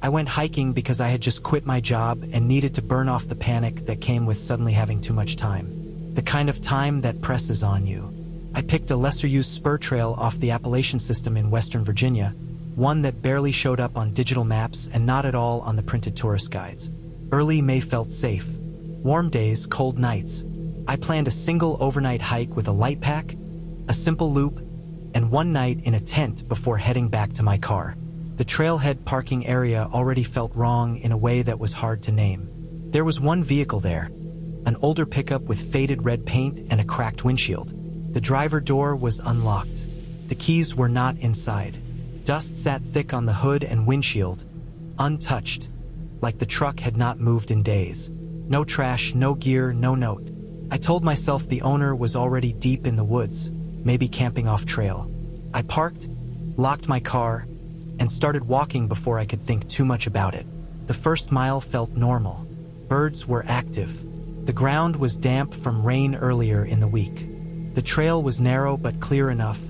I went hiking because I had just quit my job and needed to burn off the panic that came with suddenly having too much time. The kind of time that presses on you. I picked a lesser-used spur trail off the Appalachian System in Western Virginia, one that barely showed up on digital maps and not at all on the printed tourist guides. Early May felt safe. Warm days, cold nights. I planned a single overnight hike with a light pack, a simple loop, and one night in a tent before heading back to my car. The trailhead parking area already felt wrong in a way that was hard to name. There was one vehicle there, an older pickup with faded red paint and a cracked windshield. The driver door was unlocked. The keys were not inside. Dust sat thick on the hood and windshield, untouched, like the truck had not moved in days. No trash, no gear, no note. I told myself the owner was already deep in the woods, maybe camping off trail. I parked, locked my car, and started walking before I could think too much about it. The first mile felt normal. Birds were active. The ground was damp from rain earlier in the week. The trail was narrow but clear enough,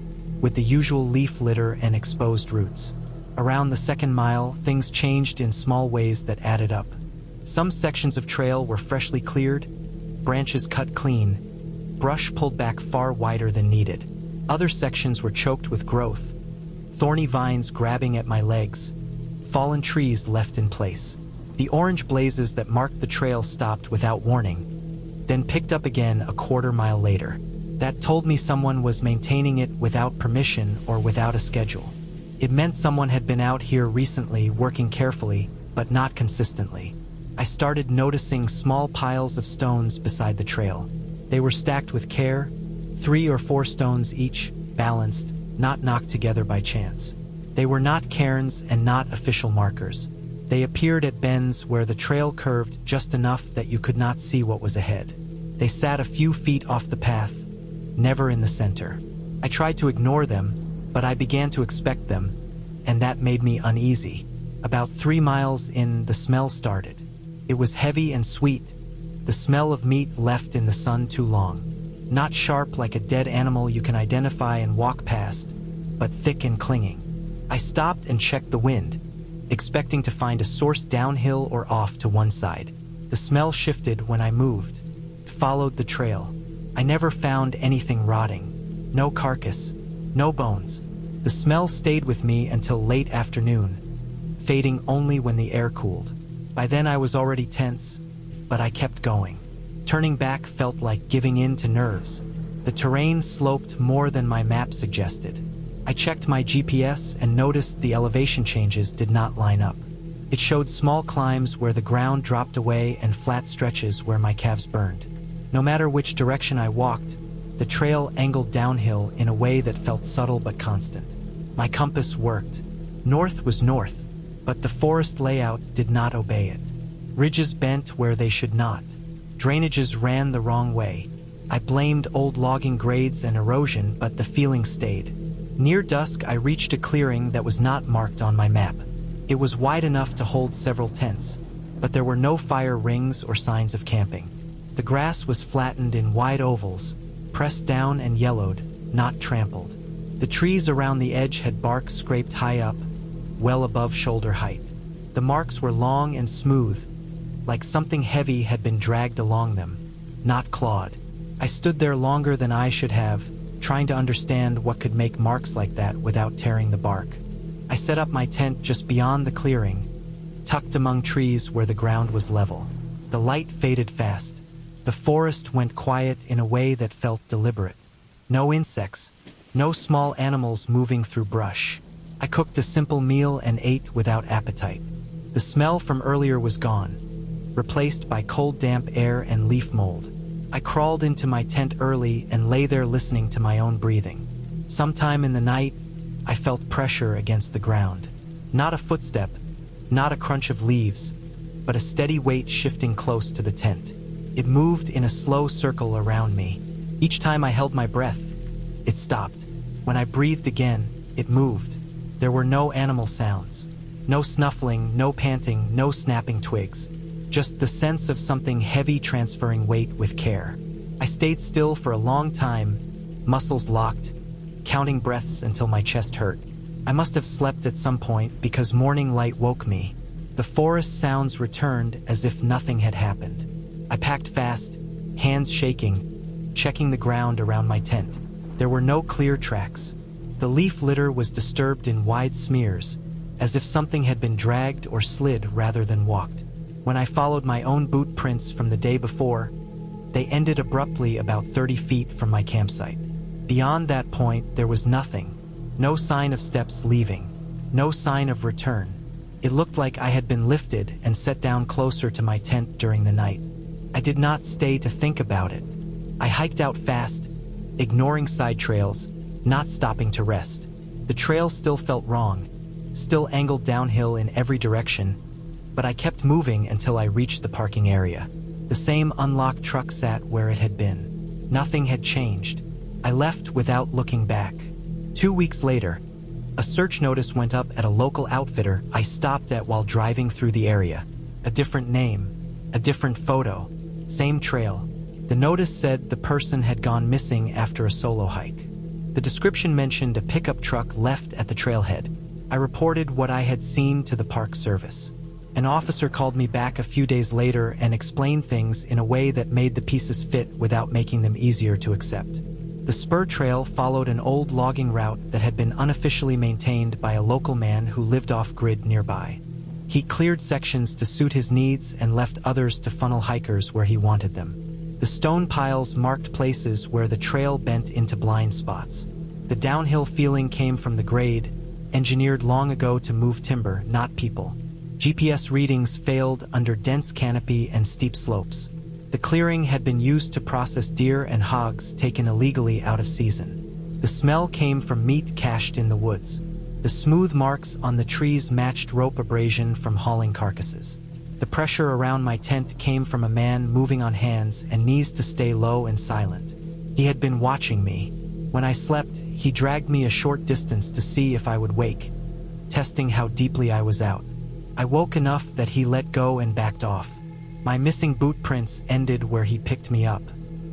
with the usual leaf litter and exposed roots. Around the second mile, things changed in small ways that added up. Some sections of trail were freshly cleared, branches cut clean, brush pulled back far wider than needed. Other sections were choked with growth, thorny vines grabbing at my legs, fallen trees left in place. The orange blazes that marked the trail stopped without warning, then picked up again a quarter-mile later. That told me someone was maintaining it without permission or without a schedule. It meant someone had been out here recently working carefully, but not consistently. I started noticing small piles of stones beside the trail. They were stacked with care, 3 or 4 stones each, balanced, not knocked together by chance. They were not cairns and not official markers. They appeared at bends where the trail curved just enough that you could not see what was ahead. They sat a few feet off the path, never in the center. I tried to ignore them, but I began to expect them, and that made me uneasy. About 3 miles in, the smell started. It was heavy and sweet, the smell of meat left in the sun too long. Not sharp like a dead animal you can identify and walk past, but thick and clinging. I stopped and checked the wind, expecting to find a source downhill or off to one side. The smell shifted when I moved, followed the trail. I never found anything rotting. No carcass, no bones. The smell stayed with me until late afternoon, fading only when the air cooled. By then I was already tense, but I kept going. Turning back felt like giving in to nerves. The terrain sloped more than my map suggested. I checked my GPS and noticed the elevation changes did not line up. It showed small climbs where the ground dropped away and flat stretches where my calves burned. No matter which direction I walked, the trail angled downhill in a way that felt subtle but constant. My compass worked. North was north, but the forest layout did not obey it. Ridges bent where they should not. Drainages ran the wrong way. I blamed old logging grades and erosion, but the feeling stayed. Near dusk, I reached a clearing that was not marked on my map. It was wide enough to hold several tents, but there were no fire rings or signs of camping. The grass was flattened in wide ovals, pressed down and yellowed, not trampled. The trees around the edge had bark scraped high up, well above shoulder height. The marks were long and smooth, like something heavy had been dragged along them, not clawed. I stood there longer than I should have, trying to understand what could make marks like that without tearing the bark. I set up my tent just beyond the clearing, tucked among trees where the ground was level. The light faded fast. The forest went quiet in a way that felt deliberate. No insects, no small animals moving through brush. I cooked a simple meal and ate without appetite. The smell from earlier was gone, replaced by cold damp air and leaf mold. I crawled into my tent early and lay there listening to my own breathing. Sometime in the night, I felt pressure against the ground. Not a footstep, not a crunch of leaves, but a steady weight shifting close to the tent. It moved in a slow circle around me. Each time I held my breath, it stopped. When I breathed again, it moved. There were no animal sounds. No snuffling, no panting, no snapping twigs. Just the sense of something heavy transferring weight with care. I stayed still for a long time, muscles locked, counting breaths until my chest hurt. I must have slept at some point because morning light woke me. The forest sounds returned as if nothing had happened. I packed fast, hands shaking, checking the ground around my tent. There were no clear tracks. The leaf litter was disturbed in wide smears, as if something had been dragged or slid rather than walked. When I followed my own boot prints from the day before, they ended abruptly about 30 feet from my campsite. Beyond that point, there was nothing. No sign of steps leaving. No sign of return. It looked like I had been lifted and set down closer to my tent during the night. I did not stay to think about it. I hiked out fast, ignoring side trails, not stopping to rest. The trail still felt wrong, still angled downhill in every direction, but I kept moving until I reached the parking area. The same unlocked truck sat where it had been. Nothing had changed. I left without looking back. 2 weeks later, a search notice went up at a local outfitter I stopped at while driving through the area. A different name, a different photo, same trail. The notice said the person had gone missing after a solo hike. The description mentioned a pickup truck left at the trailhead. I reported what I had seen to the Park Service. An officer called me back a few days later and explained things in a way that made the pieces fit without making them easier to accept. The spur trail followed an old logging route that had been unofficially maintained by a local man who lived off-grid nearby. He cleared sections to suit his needs and left others to funnel hikers where he wanted them. The stone piles marked places where the trail bent into blind spots. The downhill feeling came from the grade, engineered long ago to move timber, not people. GPS readings failed under dense canopy and steep slopes. The clearing had been used to process deer and hogs taken illegally out of season. The smell came from meat cached in the woods. The smooth marks on the trees matched rope abrasion from hauling carcasses. The pressure around my tent came from a man moving on hands and knees to stay low and silent. He had been watching me. When I slept, he dragged me a short distance to see if I would wake, testing how deeply I was out. I woke enough that he let go and backed off. My missing boot prints ended where he picked me up.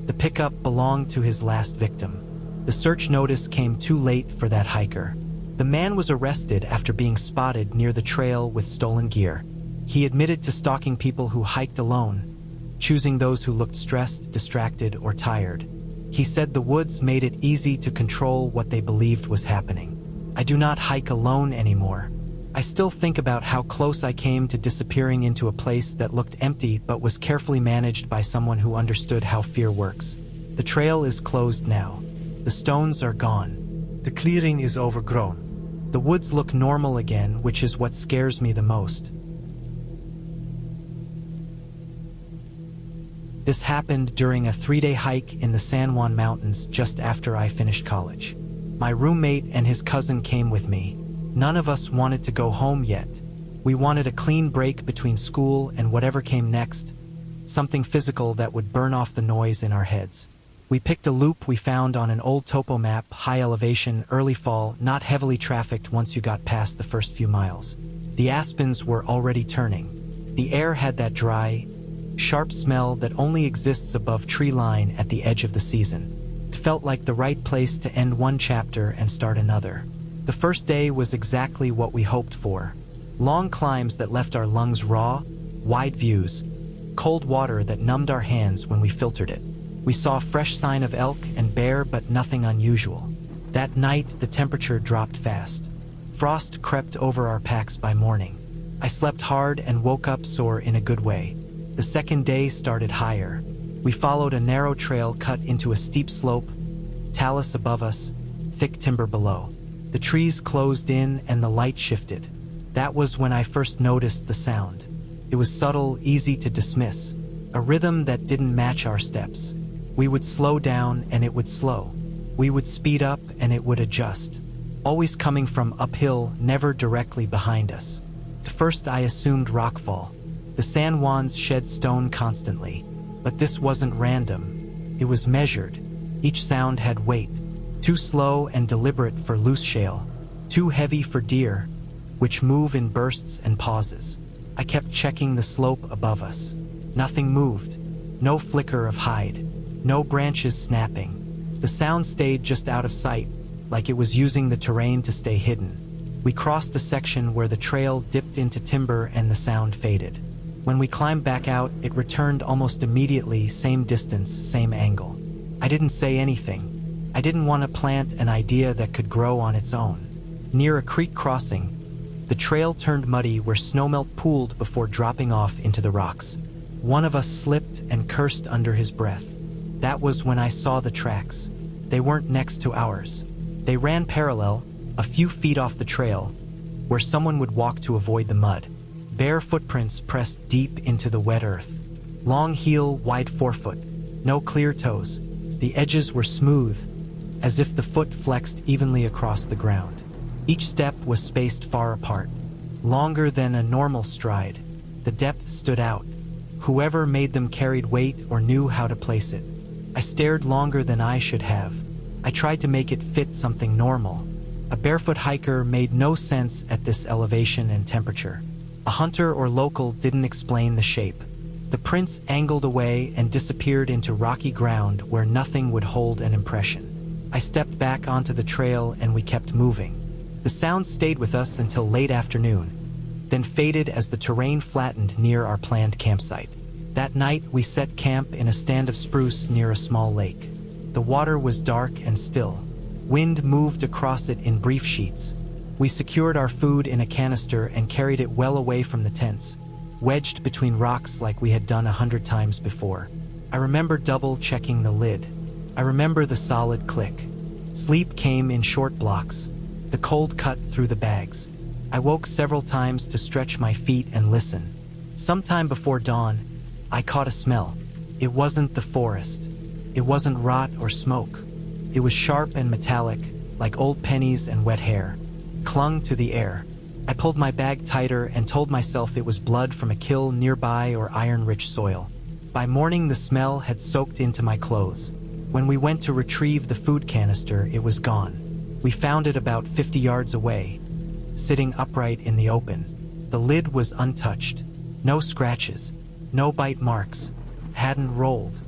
The pickup belonged to his last victim. The search notice came too late for that hiker. The man was arrested after being spotted near the trail with stolen gear. He admitted to stalking people who hiked alone, choosing those who looked stressed, distracted, or tired. He said the woods made it easy to control what they believed was happening. I do not hike alone anymore. I still think about how close I came to disappearing into a place that looked empty but was carefully managed by someone who understood how fear works. The trail is closed now. The stones are gone. The clearing is overgrown. The woods look normal again, which is what scares me the most. This happened during a 3-day hike in the San Juan Mountains just after I finished college. My roommate and his cousin came with me. None of us wanted to go home yet. We wanted a clean break between school and whatever came next, something physical that would burn off the noise in our heads. We picked a loop we found on an old topo map, high elevation, early fall, not heavily trafficked once you got past the first few miles. The aspens were already turning. The air had that dry, sharp smell that only exists above tree line at the edge of the season. It felt like the right place to end one chapter and start another. The first day was exactly what we hoped for. Long climbs that left our lungs raw, wide views, cold water that numbed our hands when we filtered it. We saw fresh sign of elk and bear, but nothing unusual. That night, the temperature dropped fast. Frost crept over our packs by morning. I slept hard and woke up sore in a good way. The second day started higher. We followed a narrow trail cut into a steep slope, talus above us, thick timber below. The trees closed in and the light shifted. That was when I first noticed the sound. It was subtle, easy to dismiss, a rhythm that didn't match our steps. We would slow down and it would slow. We would speed up and it would adjust. Always coming from uphill, never directly behind us. At first I assumed rockfall. The San Juans shed stone constantly, but this wasn't random. It was measured. Each sound had weight. Too slow and deliberate for loose shale, too heavy for deer, which move in bursts and pauses. I kept checking the slope above us. Nothing moved. No flicker of hide. No branches snapping. The sound stayed just out of sight, like it was using the terrain to stay hidden. We crossed a section where the trail dipped into timber and the sound faded. When we climbed back out, it returned almost immediately, same distance, same angle. I didn't say anything. I didn't want to plant an idea that could grow on its own. Near a creek crossing, the trail turned muddy where snowmelt pooled before dropping off into the rocks. One of us slipped and cursed under his breath. That was when I saw the tracks. They weren't next to ours. They ran parallel, a few feet off the trail, where someone would walk to avoid the mud. Bare footprints pressed deep into the wet earth. Long heel, wide forefoot, no clear toes. The edges were smooth, as if the foot flexed evenly across the ground. Each step was spaced far apart, longer than a normal stride. The depth stood out. Whoever made them carried weight or knew how to place it. I stared longer than I should have. I tried to make it fit something normal. A barefoot hiker made no sense at this elevation and temperature. A hunter or local didn't explain the shape. The prints angled away and disappeared into rocky ground where nothing would hold an impression. I stepped back onto the trail and we kept moving. The sound stayed with us until late afternoon, then faded as the terrain flattened near our planned campsite. That night, we set camp in a stand of spruce near a small lake. The water was dark and still. Wind moved across it in brief sheets. We secured our food in a canister and carried it well away from the tents, wedged between rocks like we had done 100 times before. I remember double-checking the lid. I remember the solid click. Sleep came in short blocks. The cold cut through the bags. I woke several times to stretch my feet and listen. Sometime before dawn, I caught a smell. It wasn't the forest. It wasn't rot or smoke. It was sharp and metallic, like old pennies and wet hair. Clung to the air. I pulled my bag tighter and told myself it was blood from a kill nearby or iron-rich soil. By morning, the smell had soaked into my clothes. When we went to retrieve the food canister, it was gone. We found it about 50 yards away, sitting upright in the open. The lid was untouched. No scratches, no bite marks. Hadn't rolled.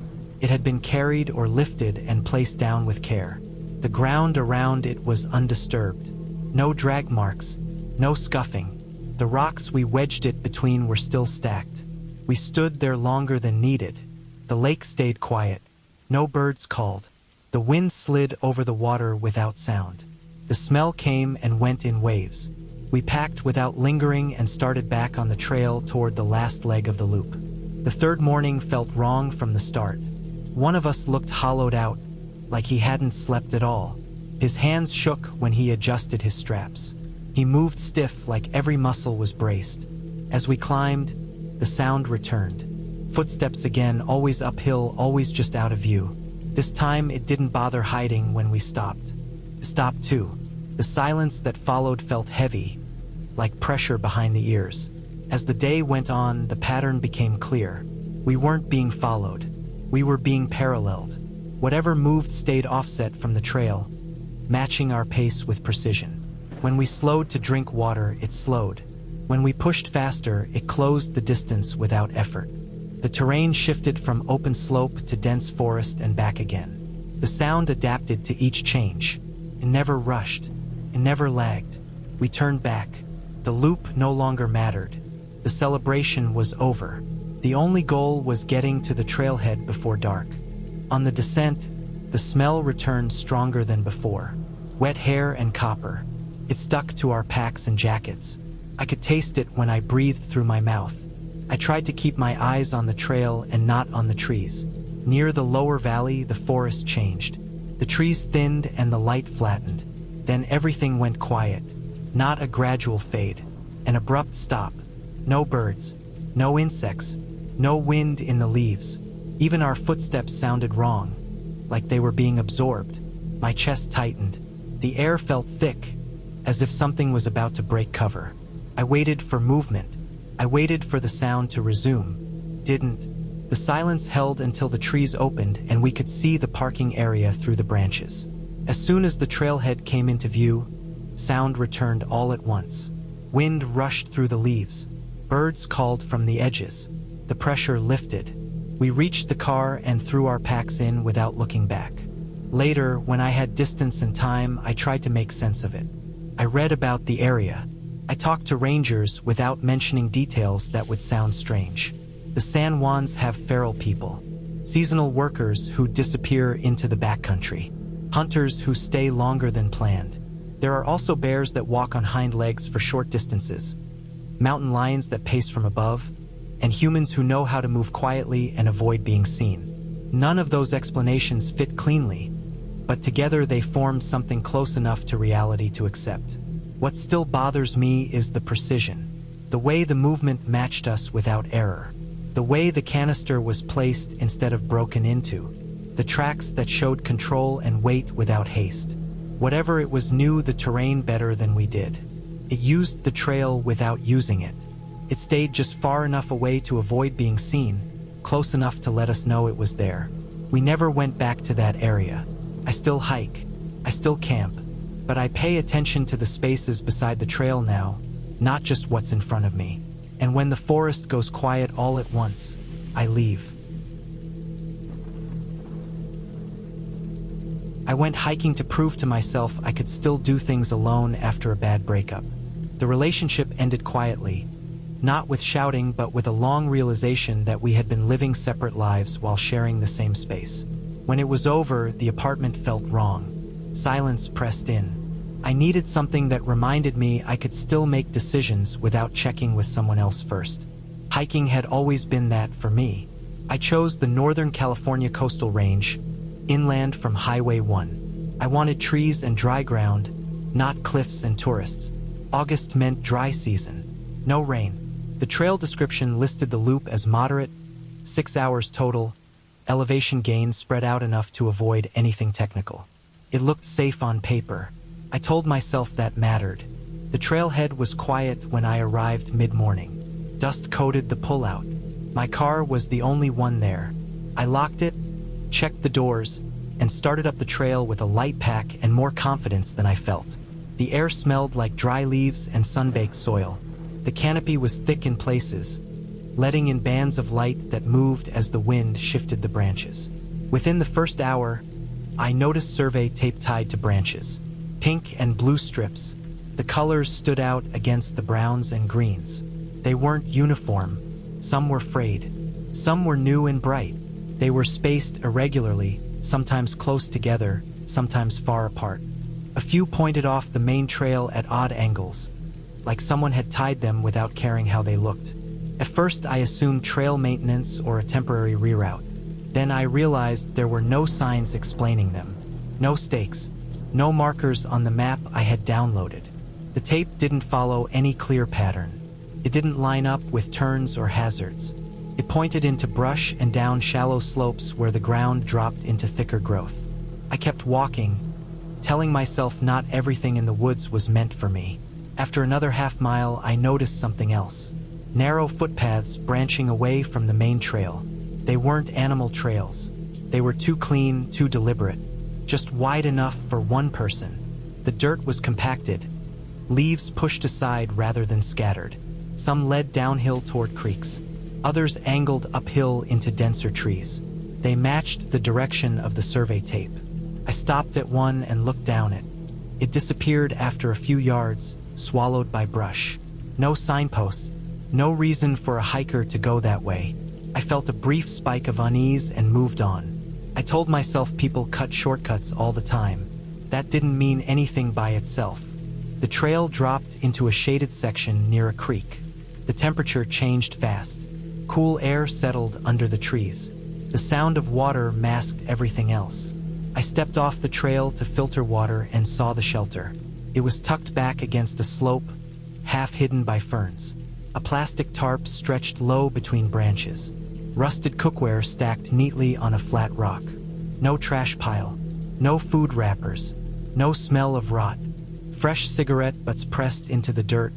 It had been carried or lifted and placed down with care. The ground around it was undisturbed. No drag marks, no scuffing. The rocks we wedged it between were still stacked. We stood there longer than needed. The lake stayed quiet. No birds called. The wind slid over the water without sound. The smell came and went in waves. We packed without lingering and started back on the trail toward the last leg of the loop. The third morning felt wrong from the start. One of us looked hollowed out, like he hadn't slept at all. His hands shook when he adjusted his straps. He moved stiff like every muscle was braced. As we climbed, the sound returned. Footsteps again, always uphill, always just out of view. This time it didn't bother hiding when we stopped. Stopped too. The silence that followed felt heavy, like pressure behind the ears. As the day went on, the pattern became clear. We weren't being followed. We were being paralleled. Whatever moved stayed offset from the trail, matching our pace with precision. When we slowed to drink water, it slowed. When we pushed faster, it closed the distance without effort. The terrain shifted from open slope to dense forest and back again. The sound adapted to each change. It never rushed. It never lagged. We turned back. The loop no longer mattered. The celebration was over. The only goal was getting to the trailhead before dark. On the descent, the smell returned stronger than before. Wet hair and copper. It stuck to our packs and jackets. I could taste it when I breathed through my mouth. I tried to keep my eyes on the trail and not on the trees. Near the lower valley, the forest changed. The trees thinned and the light flattened. Then everything went quiet. Not a gradual fade. An abrupt stop. No birds. No insects. No wind in the leaves. Even our footsteps sounded wrong, like they were being absorbed. My chest tightened. The air felt thick, as if something was about to break cover. I waited for movement. I waited for the sound to resume. Didn't. The silence held until the trees opened and we could see the parking area through the branches. As soon as the trailhead came into view, sound returned all at once. Wind rushed through the leaves. Birds called from the edges. The pressure lifted. We reached the car and threw our packs in without looking back. Later, when I had distance and time, I tried to make sense of it. I read about the area. I talked to rangers without mentioning details that would sound strange. The San Juans have feral people, seasonal workers who disappear into the backcountry, hunters who stay longer than planned. There are also bears that walk on hind legs for short distances, mountain lions that pace from above, and humans who know how to move quietly and avoid being seen. None of those explanations fit cleanly, but together they formed something close enough to reality to accept. What still bothers me is the precision, the way the movement matched us without error, the way the canister was placed instead of broken into, the tracks that showed control and weight without haste. Whatever it was knew the terrain better than we did. It used the trail without using it. It stayed just far enough away to avoid being seen, close enough to let us know it was there. We never went back to that area. I still hike, I still camp, but I pay attention to the spaces beside the trail now, not just what's in front of me. And when the forest goes quiet all at once, I leave. I went hiking to prove to myself I could still do things alone after a bad breakup. The relationship ended quietly, not with shouting but with a long realization that we had been living separate lives while sharing the same space. When it was over, the apartment felt wrong. Silence pressed in. I needed something that reminded me I could still make decisions without checking with someone else first. Hiking had always been that for me. I chose the Northern California coastal range, inland from Highway 1. I wanted trees and dry ground, not cliffs and tourists. August meant dry season, no rain. The trail description listed the loop as moderate, 6 hours total, elevation gains spread out enough to avoid anything technical. It looked safe on paper. I told myself that mattered. The trailhead was quiet when I arrived mid-morning. Dust coated the pullout. My car was the only one there. I locked it, checked the doors, and started up the trail with a light pack and more confidence than I felt. The air smelled like dry leaves and sun-baked soil. The canopy was thick in places, letting in bands of light that moved as the wind shifted the branches. Within the first hour, I noticed survey tape tied to branches. Pink and blue strips. The colors stood out against the browns and greens. They weren't uniform. Some were frayed. Some were new and bright. They were spaced irregularly, sometimes close together, sometimes far apart. A few pointed off the main trail at odd angles, like someone had tied them without caring how they looked. At first I assumed trail maintenance or a temporary reroute. Then I realized there were no signs explaining them. No stakes. No markers on the map I had downloaded. The tape didn't follow any clear pattern. It didn't line up with turns or hazards. It pointed into brush and down shallow slopes where the ground dropped into thicker growth. I kept walking, telling myself not everything in the woods was meant for me. After another half-mile, I noticed something else. Narrow footpaths branching away from the main trail. They weren't animal trails. They were too clean, too deliberate. Just wide enough for one person. The dirt was compacted, leaves pushed aside rather than scattered. Some led downhill toward creeks. Others angled uphill into denser trees. They matched the direction of the survey tape. I stopped at one and looked down it. It disappeared after a few yards, swallowed by brush. No signposts, no reason for a hiker to go that way. I felt a brief spike of unease and moved on. I told myself people cut shortcuts all the time. That didn't mean anything by itself. The trail dropped into a shaded section near a creek. The temperature changed fast. Cool air settled under the trees. The sound of water masked everything else. I stepped off the trail to filter water and saw the shelter. It was tucked back against a slope, half hidden by ferns. A plastic tarp stretched low between branches. Rusted cookware stacked neatly on a flat rock. No trash pile. No food wrappers. No smell of rot. Fresh cigarette butts pressed into the dirt.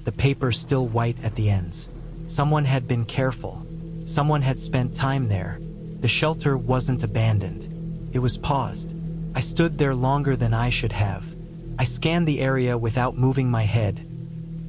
The paper still white at the ends. Someone had been careful. Someone had spent time there. The shelter wasn't abandoned. It was paused. I stood there longer than I should have. I scanned the area without moving my head,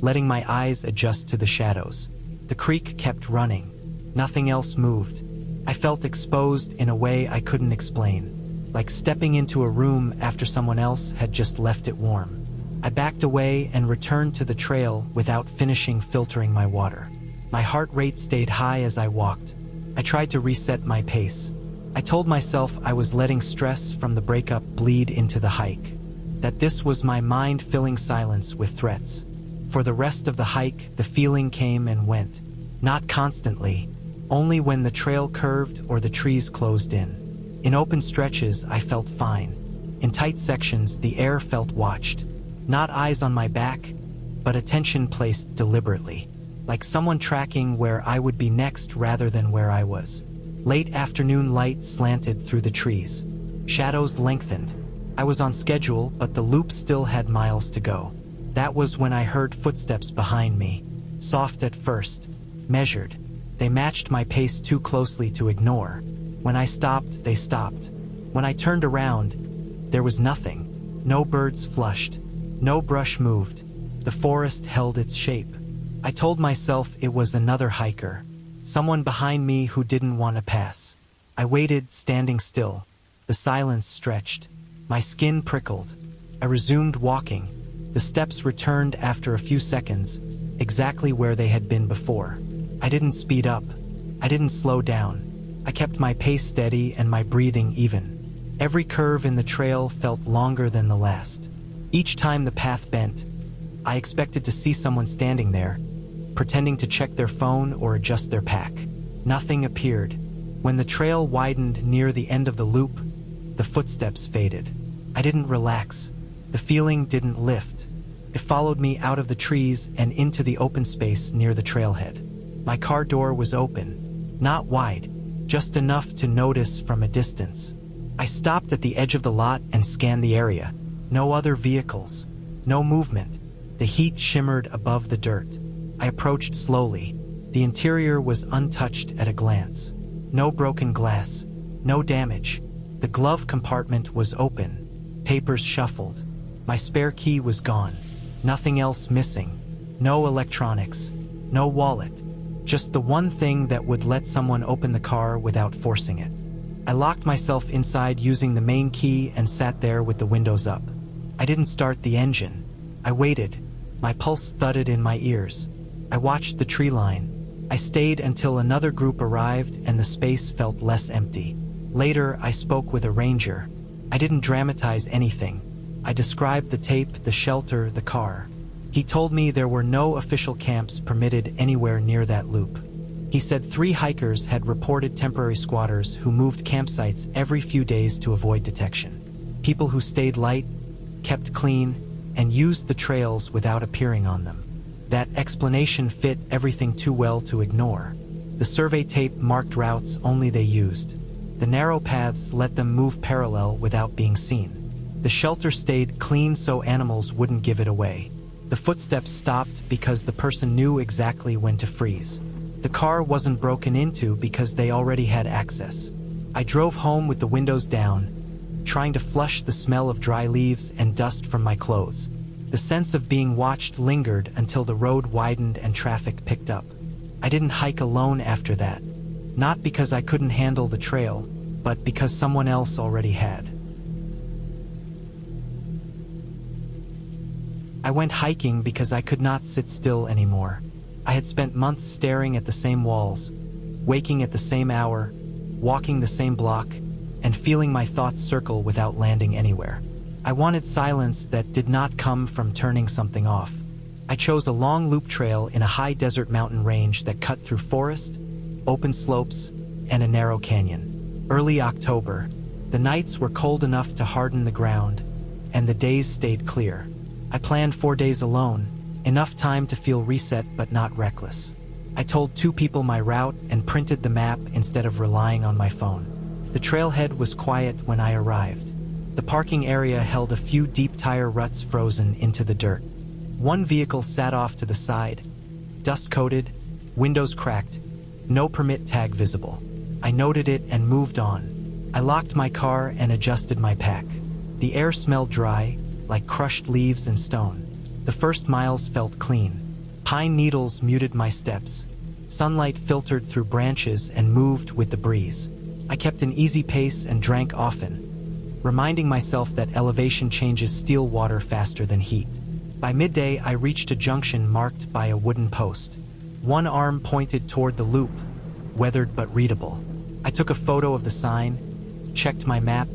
letting my eyes adjust to the shadows. The creek kept running. Nothing else moved. I felt exposed in a way I couldn't explain, like stepping into a room after someone else had just left it warm. I backed away and returned to the trail without finishing filtering my water. My heart rate stayed high as I walked. I tried to reset my pace. I told myself I was letting stress from the breakup bleed into the hike, that this was my mind filling silence with threats. For the rest of the hike, the feeling came and went. Not constantly, only when the trail curved or the trees closed in. In open stretches, I felt fine. In tight sections, the air felt watched. Not eyes on my back, but attention placed deliberately, like someone tracking where I would be next rather than where I was. Late afternoon light slanted through the trees. Shadows lengthened. I was on schedule, but the loop still had miles to go. That was when I heard footsteps behind me, soft at first, measured. They matched my pace too closely to ignore. When I stopped, they stopped. When I turned around, there was nothing. No birds flushed. No brush moved. The forest held its shape. I told myself it was another hiker, someone behind me who didn't want to pass. I waited, standing still. The silence stretched. My skin prickled. I resumed walking. The steps returned after a few seconds, exactly where they had been before. I didn't speed up. I didn't slow down. I kept my pace steady and my breathing even. Every curve in the trail felt longer than the last. Each time the path bent, I expected to see someone standing there, pretending to check their phone or adjust their pack. Nothing appeared. When the trail widened near the end of the loop, the footsteps faded. I didn't relax. The feeling didn't lift. It followed me out of the trees and into the open space near the trailhead. My car door was open, not wide, just enough to notice from a distance. I stopped at the edge of the lot and scanned the area. No other vehicles, no movement. The heat shimmered above the dirt. I approached slowly. The interior was untouched at a glance. No broken glass, no damage. The glove compartment was open. Papers shuffled. My spare key was gone. Nothing else missing. No electronics. No wallet. Just the one thing that would let someone open the car without forcing it. I locked myself inside using the main key and sat there with the windows up. I didn't start the engine. I waited. My pulse thudded in my ears. I watched the tree line. I stayed until another group arrived and the space felt less empty. Later, I spoke with a ranger. I didn't dramatize anything. I described the tape, the shelter, the car. He told me there were no official camps permitted anywhere near that loop. He said 3 hikers had reported temporary squatters who moved campsites every few days to avoid detection. People who stayed light, kept clean, and used the trails without appearing on them. That explanation fit everything too well to ignore. The survey tape marked routes only they used. The narrow paths let them move parallel without being seen. The shelter stayed clean so animals wouldn't give it away. The footsteps stopped because the person knew exactly when to freeze. The car wasn't broken into because they already had access. I drove home with the windows down, trying to flush the smell of dry leaves and dust from my clothes. The sense of being watched lingered until the road widened and traffic picked up. I didn't hike alone after that. Not because I couldn't handle the trail, but because someone else already had. I went hiking because I could not sit still anymore. I had spent months staring at the same walls, waking at the same hour, walking the same block, and feeling my thoughts circle without landing anywhere. I wanted silence that did not come from turning something off. I chose a long loop trail in a high desert mountain range that cut through forest, open slopes, and a narrow canyon. Early October, the nights were cold enough to harden the ground, and the days stayed clear. I planned 4 days alone, enough time to feel reset but not reckless. I told 2 people my route and printed the map instead of relying on my phone. The trailhead was quiet when I arrived. The parking area held a few deep tire ruts frozen into the dirt. One vehicle sat off to the side, dust-coated, windows cracked, no permit tag visible. I noted it and moved on. I locked my car and adjusted my pack. The air smelled dry, like crushed leaves and stone. The first miles felt clean. Pine needles muted my steps. Sunlight filtered through branches and moved with the breeze. I kept an easy pace and drank often, reminding myself that elevation changes still water faster than heat. By midday, I reached a junction marked by a wooden post. One arm pointed toward the loop, weathered but readable. I took a photo of the sign, checked my map,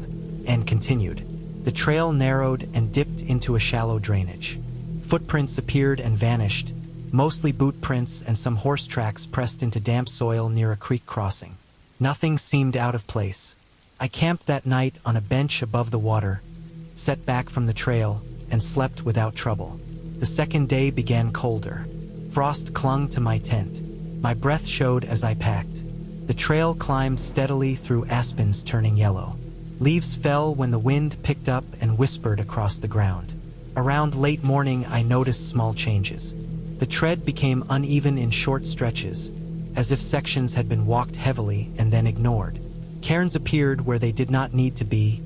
and continued. The trail narrowed and dipped into a shallow drainage. Footprints appeared and vanished, mostly boot prints and some horse tracks pressed into damp soil near a creek crossing. Nothing seemed out of place. I camped that night on a bench above the water, set back from the trail, and slept without trouble. The second day began colder. Frost clung to my tent. My breath showed as I packed. The trail climbed steadily through aspens turning yellow. Leaves fell when the wind picked up and whispered across the ground. Around late morning, I noticed small changes. The tread became uneven in short stretches, as if sections had been walked heavily and then ignored. Cairns appeared where they did not need to be,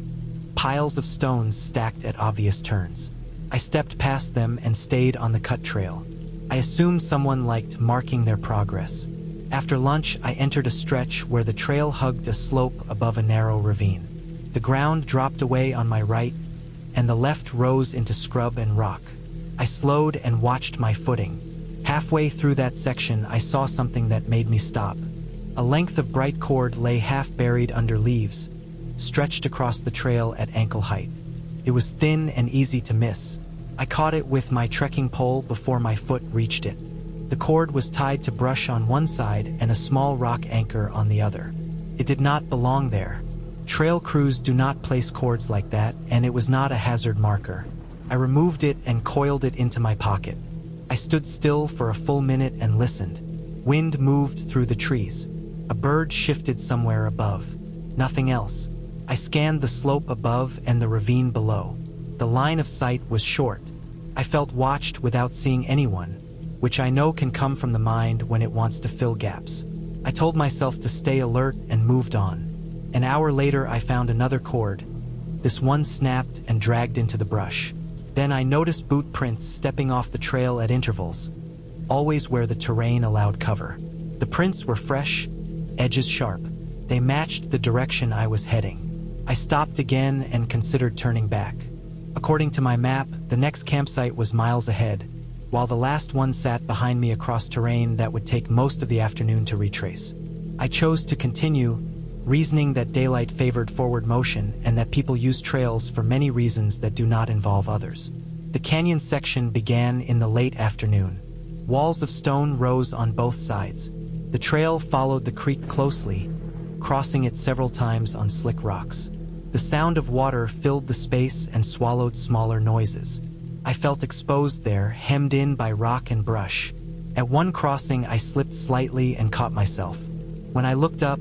piles of stones stacked at obvious turns. I stepped past them and stayed on the cut trail. I assumed someone liked marking their progress. After lunch, I entered a stretch where the trail hugged a slope above a narrow ravine. The ground dropped away on my right, and the left rose into scrub and rock. I slowed and watched my footing. Halfway through that section, I saw something that made me stop. A length of bright cord lay half buried under leaves, stretched across the trail at ankle height. It was thin and easy to miss. I caught it with my trekking pole before my foot reached it. The cord was tied to brush on one side and a small rock anchor on the other. It did not belong there. Trail crews do not place cords like that, and it was not a hazard marker. I removed it and coiled it into my pocket. I stood still for a full minute and listened. Wind moved through the trees. A bird shifted somewhere above. Nothing else. I scanned the slope above and the ravine below. The line of sight was short. I felt watched without seeing anyone, which I know can come from the mind when it wants to fill gaps. I told myself to stay alert and moved on. An hour later, I found another cord. This one snapped and dragged into the brush. Then I noticed boot prints stepping off the trail at intervals, always where the terrain allowed cover. The prints were fresh, edges sharp. They matched the direction I was heading. I stopped again and considered turning back. According to my map, the next campsite was miles ahead, while the last one sat behind me across terrain that would take most of the afternoon to retrace. I chose to continue, reasoning that daylight favored forward motion and that people use trails for many reasons that do not involve others. The canyon section began in the late afternoon. Walls of stone rose on both sides. The trail followed the creek closely, crossing it several times on slick rocks. The sound of water filled the space and swallowed smaller noises. I felt exposed there, hemmed in by rock and brush. At one crossing, I slipped slightly and caught myself. When I looked up,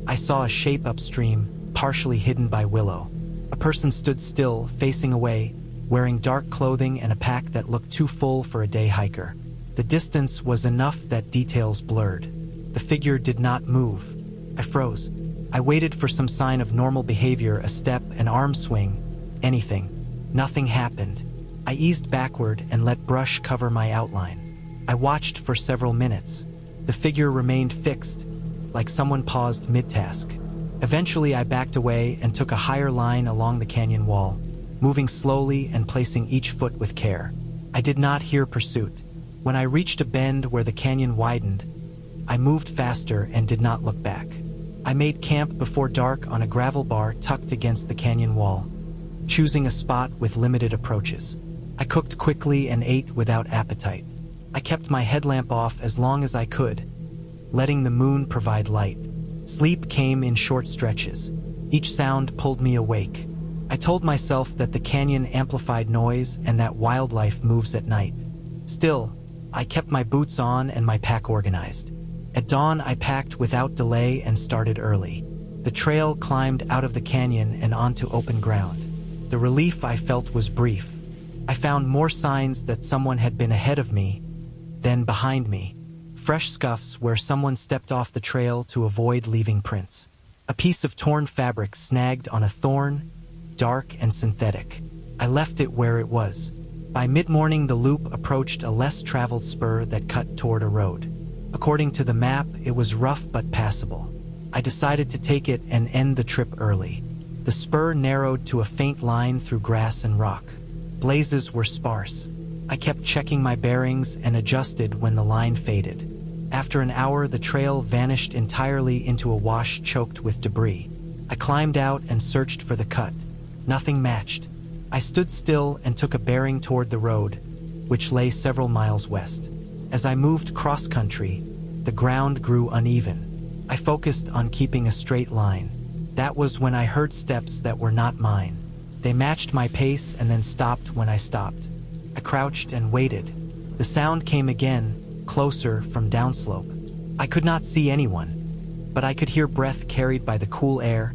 I saw a shape upstream, partially hidden by willow. A person stood still, facing away, wearing dark clothing and a pack that looked too full for a day hiker. The distance was enough that details blurred. The figure did not move. I froze. I waited for some sign of normal behavior, a step, an arm swing, anything. Nothing happened. I eased backward and let brush cover my outline. I watched for several minutes. The figure remained fixed, like someone paused mid-task. Eventually, I backed away and took a higher line along the canyon wall, moving slowly and placing each foot with care. I did not hear pursuit. When I reached a bend where the canyon widened, I moved faster and did not look back. I made camp before dark on a gravel bar tucked against the canyon wall, choosing a spot with limited approaches. I cooked quickly and ate without appetite. I kept my headlamp off as long as I could, letting the moon provide light. Sleep came in short stretches. Each sound pulled me awake. I told myself that the canyon amplified noise and that wildlife moves at night. Still, I kept my boots on and my pack organized. At dawn, I packed without delay and started early. The trail climbed out of the canyon and onto open ground. The relief I felt was brief. I found more signs that someone had been ahead of me, then behind me. Fresh scuffs where someone stepped off the trail to avoid leaving prints. A piece of torn fabric snagged on a thorn, dark and synthetic. I left it where it was. By mid-morning, the loop approached a less traveled spur that cut toward a road. According to the map, it was rough but passable. I decided to take it and end the trip early. The spur narrowed to a faint line through grass and rock. Blazes were sparse. I kept checking my bearings and adjusted when the line faded. After an hour, the trail vanished entirely into a wash choked with debris. I climbed out and searched for the cut. Nothing matched. I stood still and took a bearing toward the road, which lay several miles west. As I moved cross-country, the ground grew uneven. I focused on keeping a straight line. That was when I heard steps that were not mine. They matched my pace and then stopped when I stopped. I crouched and waited. The sound came again, closer, from downslope. I could not see anyone, but I could hear breath carried by the cool air,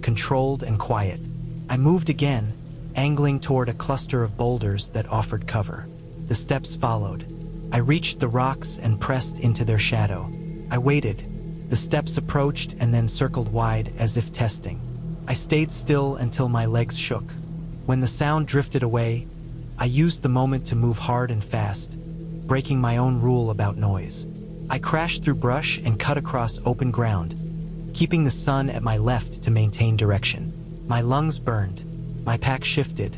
controlled and quiet. I moved again, angling toward a cluster of boulders that offered cover. The steps followed. I reached the rocks and pressed into their shadow. I waited. The steps approached and then circled wide as if testing. I stayed still until my legs shook. When the sound drifted away, I used the moment to move hard and fast, breaking my own rule about noise. I crashed through brush and cut across open ground, keeping the sun at my left to maintain direction. My lungs burned. My pack shifted.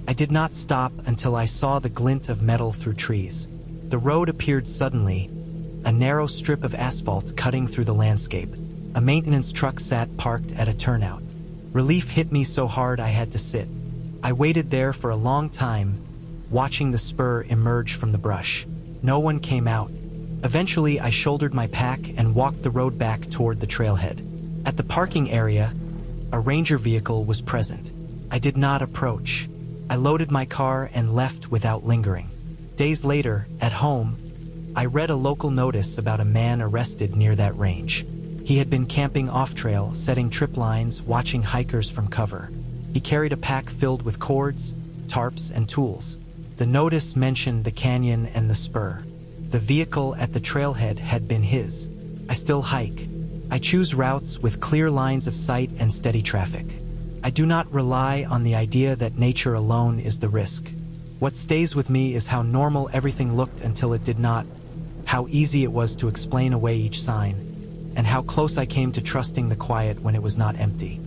I did not stop until I saw the glint of metal through trees. The road appeared suddenly, a narrow strip of asphalt cutting through the landscape. A maintenance truck sat parked at a turnout. Relief hit me so hard I had to sit. I waited there for a long time, watching the spur emerge from the brush. No one came out. Eventually, I shouldered my pack and walked the road back toward the trailhead. At the parking area, a ranger vehicle was present. I did not approach. I loaded my car and left without lingering. Days later, at home, I read a local notice about a man arrested near that range. He had been camping off-trail, setting trip lines, watching hikers from cover. He carried a pack filled with cords, tarps, and tools. The notice mentioned the canyon and the spur. The vehicle at the trailhead had been his. I still hike. I choose routes with clear lines of sight and steady traffic. I do not rely on the idea that nature alone is the risk. What stays with me is how normal everything looked until it did not, how easy it was to explain away each sign, and how close I came to trusting the quiet when it was not empty.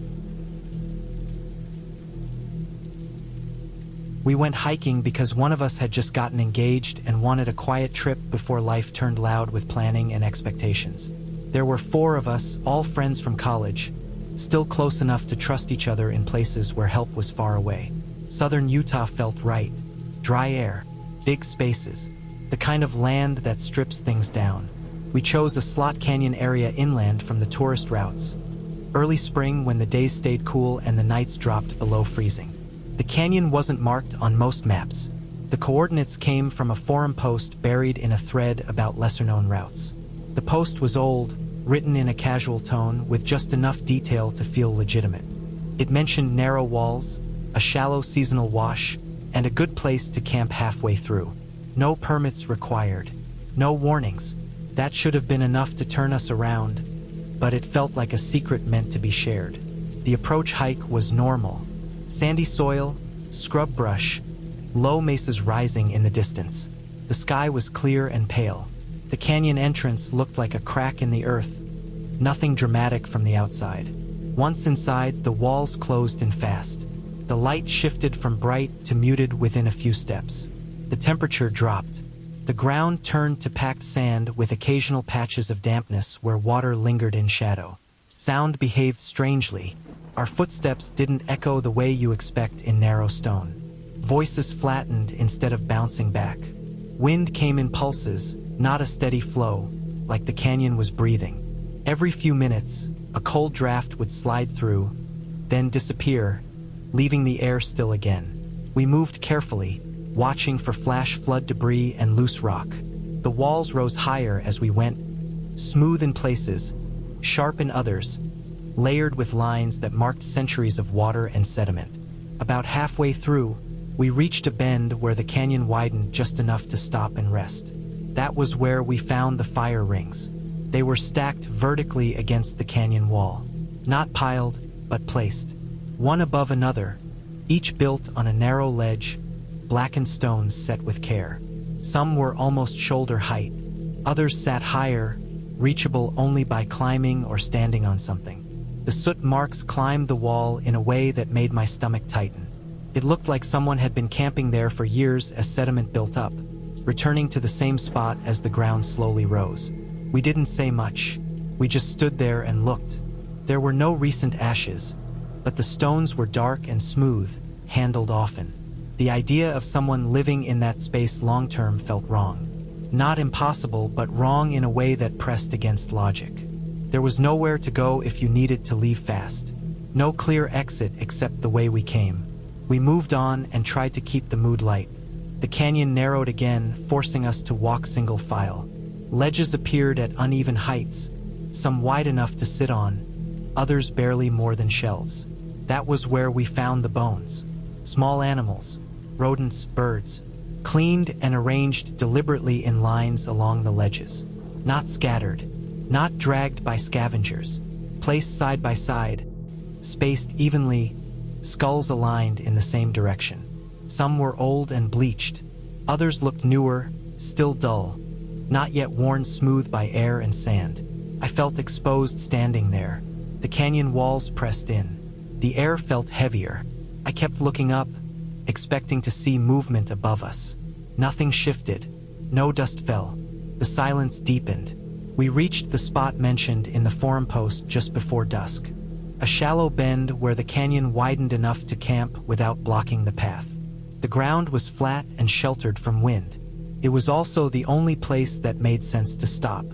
We went hiking because one of us had just gotten engaged and wanted a quiet trip before life turned loud with planning and expectations. There were 4 of us, all friends from college, still close enough to trust each other in places where help was far away. Southern Utah felt right. Dry air, big spaces, the kind of land that strips things down. We chose a slot canyon area inland from the tourist routes. Early spring when the days stayed cool and the nights dropped below freezing. The canyon wasn't marked on most maps. The coordinates came from a forum post buried in a thread about lesser-known routes. The post was old, written in a casual tone with just enough detail to feel legitimate. It mentioned narrow walls, a shallow seasonal wash, and a good place to camp halfway through. No permits required. No warnings. That should have been enough to turn us around, but it felt like a secret meant to be shared. The approach hike was normal. Sandy soil, scrub brush, low mesas rising in the distance. The sky was clear and pale. The canyon entrance looked like a crack in the earth, nothing dramatic from the outside. Once inside, the walls closed in fast. The light shifted from bright to muted within a few steps. The temperature dropped. The ground turned to packed sand with occasional patches of dampness where water lingered in shadow. Sound behaved strangely. Our footsteps didn't echo the way you expect in narrow stone. Voices flattened instead of bouncing back. Wind came in pulses, not a steady flow, like the canyon was breathing. Every few minutes, a cold draft would slide through, then disappear, leaving the air still again. We moved carefully, watching for flash flood debris and loose rock. The walls rose higher as we went, smooth in places, sharp in others, layered with lines that marked centuries of water and sediment. About halfway through, we reached a bend where the canyon widened just enough to stop and rest. That was where we found the fire rings. They were stacked vertically against the canyon wall, not piled, but placed, one above another, each built on a narrow ledge, blackened stones set with care. Some were almost shoulder height. Others sat higher, reachable only by climbing or standing on something. The soot marks climbed the wall in a way that made my stomach tighten. It looked like someone had been camping there for years as sediment built up, returning to the same spot as the ground slowly rose. We didn't say much. We just stood there and looked. There were no recent ashes, but the stones were dark and smooth, handled often. The idea of someone living in that space long-term felt wrong. Not impossible, but wrong in a way that pressed against logic. There was nowhere to go if you needed to leave fast. No clear exit except the way we came. We moved on and tried to keep the mood light. The canyon narrowed again, forcing us to walk single file. Ledges appeared at uneven heights, some wide enough to sit on, others barely more than shelves. That was where we found the bones. Small animals, rodents, birds, cleaned and arranged deliberately in lines along the ledges. Not scattered, not dragged by scavengers, placed side by side, spaced evenly, skulls aligned in the same direction. Some were old and bleached, others looked newer, still dull, not yet worn smooth by air and sand. I felt exposed standing there. The canyon walls pressed in. The air felt heavier. I kept looking up, expecting to see movement above us. Nothing shifted. No dust fell. The silence deepened. We reached the spot mentioned in the forum post just before dusk. A shallow bend where the canyon widened enough to camp without blocking the path. The ground was flat and sheltered from wind. It was also the only place that made sense to stop.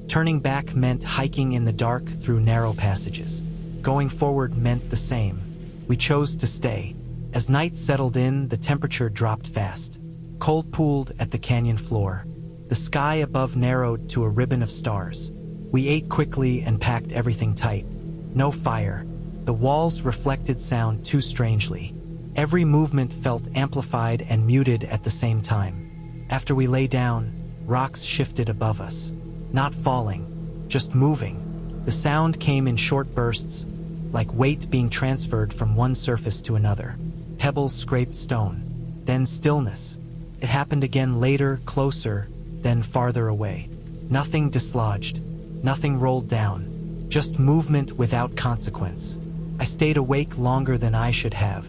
Turning back meant hiking in the dark through narrow passages. Going forward meant the same. We chose to stay. As night settled in, the temperature dropped fast. Cold pooled at the canyon floor. The sky above narrowed to a ribbon of stars. We ate quickly and packed everything tight. No fire. The walls reflected sound too strangely. Every movement felt amplified and muted at the same time. After we lay down, rocks shifted above us. Not falling, just moving. The sound came in short bursts, like weight being transferred from one surface to another. Pebbles scraped stone. Then stillness. It happened again later, closer, then farther away. Nothing dislodged. Nothing rolled down. Just movement without consequence. I stayed awake longer than I should have.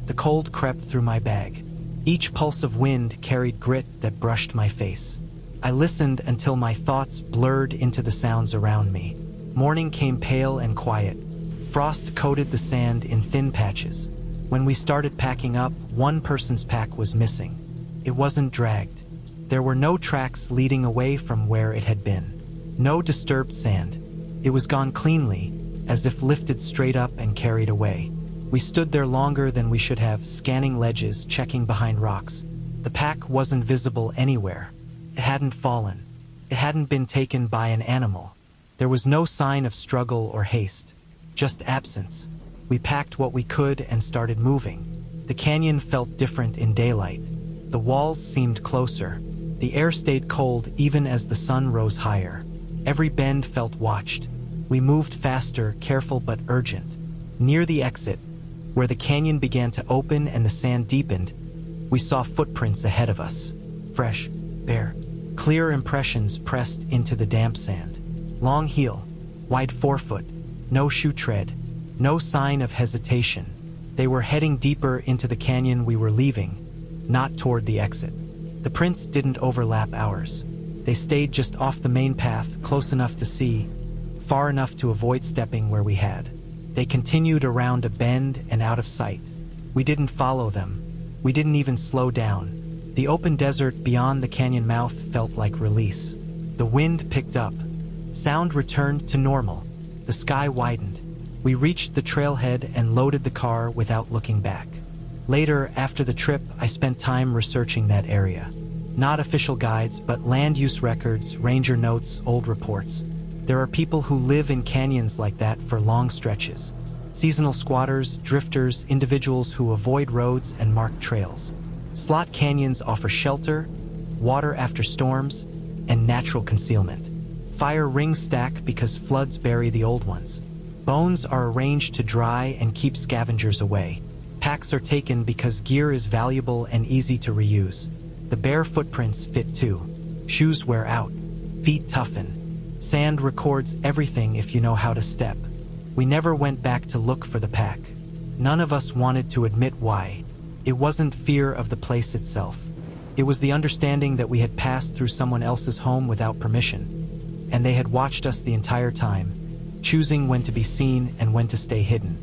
The cold crept through my bag. Each pulse of wind carried grit that brushed my face. I listened until my thoughts blurred into the sounds around me. Morning came pale and quiet. Frost coated the sand in thin patches. When we started packing up, one person's pack was missing. It wasn't dragged. There were no tracks leading away from where it had been. No disturbed sand. It was gone cleanly, as if lifted straight up and carried away. We stood there longer than we should have, scanning ledges, checking behind rocks. The pack wasn't visible anywhere. It hadn't fallen. It hadn't been taken by an animal. There was no sign of struggle or haste, just absence. We packed what we could and started moving. The canyon felt different in daylight. The walls seemed closer. The air stayed cold even as the sun rose higher. Every bend felt watched. We moved faster, careful but urgent. Near the exit, where the canyon began to open and the sand deepened, we saw footprints ahead of us. Fresh, bare, clear impressions pressed into the damp sand. Long heel, wide forefoot, no shoe tread, no sign of hesitation. They were heading deeper into the canyon we were leaving, not toward the exit. The prints didn't overlap ours. They stayed just off the main path, close enough to see, far enough to avoid stepping where we had. They continued around a bend and out of sight. We didn't follow them. We didn't even slow down. The open desert beyond the canyon mouth felt like release. The wind picked up. Sound returned to normal. The sky widened. We reached the trailhead and loaded the car without looking back. Later, after the trip, I spent time researching that area. Not official guides, but land use records, ranger notes, old reports. There are people who live in canyons like that for long stretches. Seasonal squatters, drifters, individuals who avoid roads and marked trails. Slot canyons offer shelter, water after storms, and natural concealment. Fire rings stack because floods bury the old ones. Bones are arranged to dry and keep scavengers away. Packs are taken because gear is valuable and easy to reuse. The bare footprints fit too. Shoes wear out. Feet toughen. Sand records everything if you know how to step. We never went back to look for the pack. None of us wanted to admit why. It wasn't fear of the place itself. It was the understanding that we had passed through someone else's home without permission, and they had watched us the entire time, choosing when to be seen and when to stay hidden.